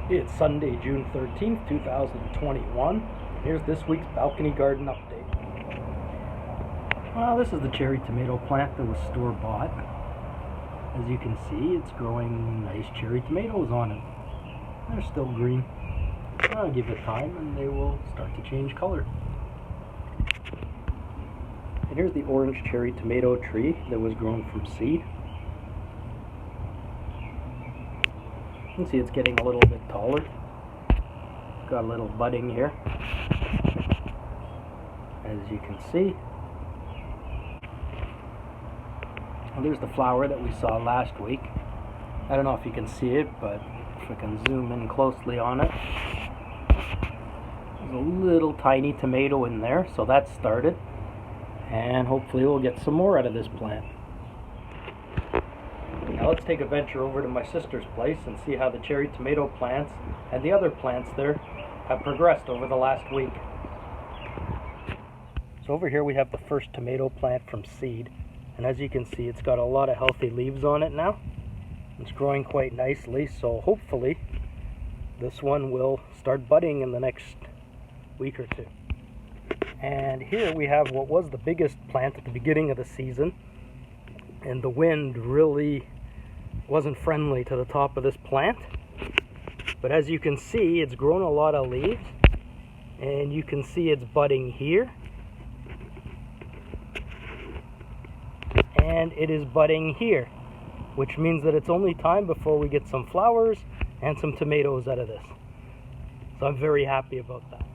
It's Sunday, June 13th, 2021. Here's this week's balcony garden update. Well, this is the cherry tomato plant that was store-bought. As you can see, it's growing nice cherry tomatoes on it. They're still green. I'll give it time and they will start to change color. And here's the orange cherry tomato tree that was grown from seed. You can see it's getting a little bit taller. Got a little budding here, as you can see. Well, there's the flower that we saw last week. I don't know if you can see it, but if I can zoom in closely on it, there's a little tiny tomato in there, so that's started. And hopefully we'll get some more out of this plant. Now let's take a venture over to my sister's place and see how the cherry tomato plants and the other plants there have progressed over the last week. So over here we have the first tomato plant from seed, and as you can see it's got a lot of healthy leaves on it now. It's growing quite nicely, so hopefully this one will start budding in the next week or two. And here we have what was the biggest plant at the beginning of the season, and the wind really wasn't friendly to the top of this plant. But as you can see, it's grown a lot of leaves, and you can see it's budding here, and it is budding here, which means that it's only time before we get some flowers and some tomatoes out of this. So I'm very happy about that.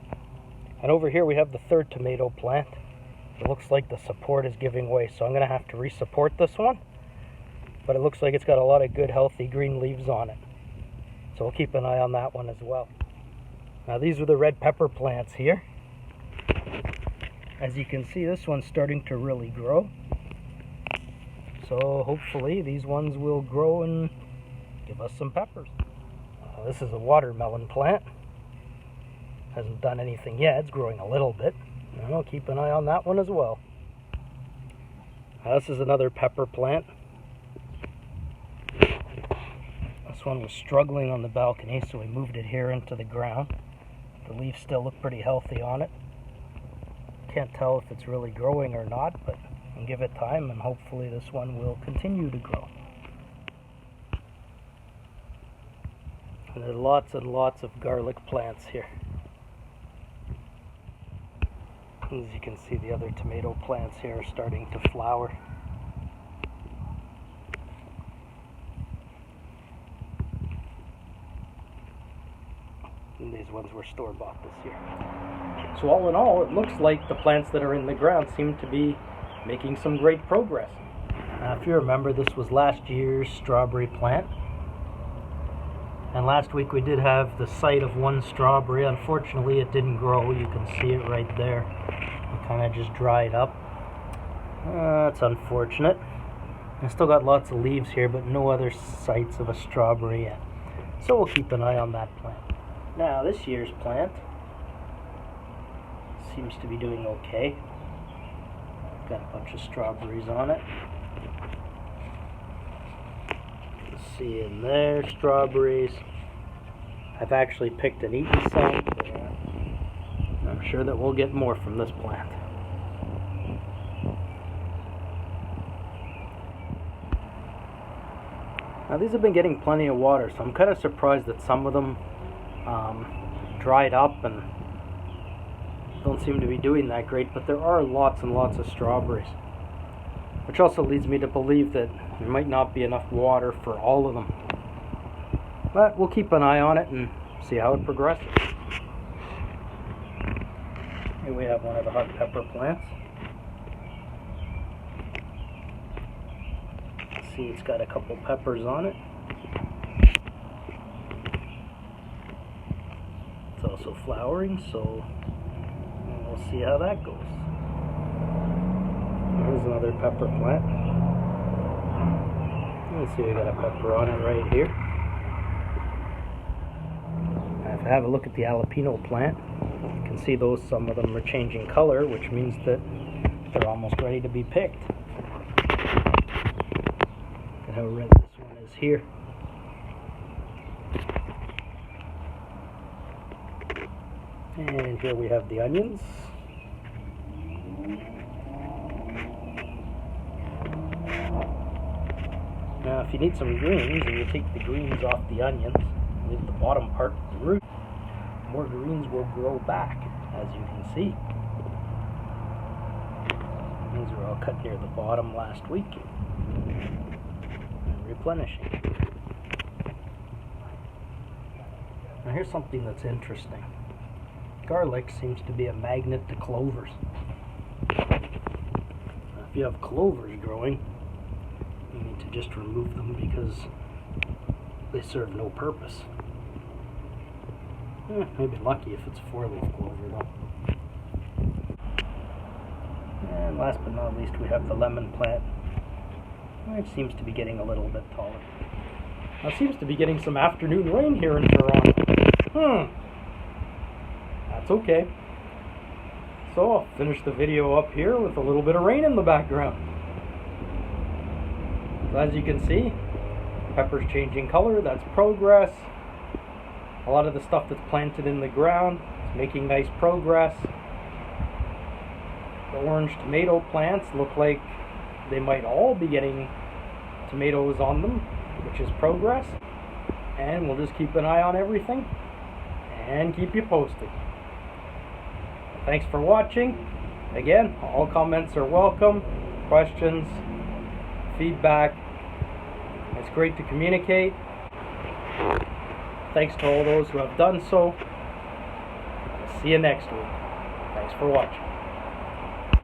And over here we have the third tomato plant. It looks like the support is giving way, so I'm going to have to re-support this one. But it looks like it's got a lot of good healthy green leaves on it. So we'll keep an eye on that one as well. Now these are the red pepper plants here. As you can see, this one's starting to really grow. So hopefully these ones will grow and give us some peppers. This is a watermelon plant. Hasn't done anything yet, it's growing a little bit. And I'll keep an eye on that one as well. This is another pepper plant. This one was struggling on the balcony, so we moved it here into the ground. The leaves still look pretty healthy on it. Can't tell if it's really growing or not, but I'll give it time and hopefully this one will continue to grow. And there are lots and lots of garlic plants here. As you can see, the other tomato plants here are starting to flower. And these ones were store-bought this year. So all in all, it looks like the plants that are in the ground seem to be making some great progress. If you remember, this was last year's strawberry plant. And last week we did have the sight of one strawberry. Unfortunately, it didn't grow. You can see it right there. It kind of just dried up. That's unfortunate. I still got lots of leaves here, but no other sights of a strawberry yet. So we'll keep an eye on that plant. Now, this year's plant seems to be doing okay. Got a bunch of strawberries on it. See in there, strawberries. I've actually picked and eaten some. I'm sure that we'll get more from this plant. Now these have been getting plenty of water, so I'm kind of surprised that some of them dried up and don't seem to be doing that great, but there are lots and lots of strawberries. Which also leads me to believe that there might not be enough water for all of them. But we'll keep an eye on it and see how it progresses. Here we have one of the hot pepper plants. See, it's got a couple peppers on it. It's also flowering, so we'll see how that goes. Here's another pepper plant. Let's see, we got a pepper on it right here. If I have a look at the jalapeno plant, you can see some of them are changing color, which means that they're almost ready to be picked. Look at how red this one is here. And here we have the onions. Now if you need some greens and you take the greens off the onions, leave the bottom part of the root, more greens will grow back, as you can see. These were all cut near the bottom last week and replenishing. Now here's something that's interesting. Garlic seems to be a magnet to clovers. Now, if you have clovers growing, you need to just remove them because they serve no purpose. Maybe lucky if it's 4-leaf clover though. And last but not least, we have the lemon plant, which seems to be getting a little bit taller. Now it seems to be getting some afternoon rain here in Toronto. That's okay. So I'll finish the video up here with a little bit of rain in the background. So as you can see, pepper's changing color. That's progress. A lot of the stuff that's planted in the ground is making nice progress. The orange tomato plants look like they might all be getting tomatoes on them, which is progress. And we'll just keep an eye on everything and keep you posted. Thanks for watching. Again, all comments are welcome. Questions, feedback. It's great to communicate. Thanks to all those who have done so. See you next week. Thanks for watching.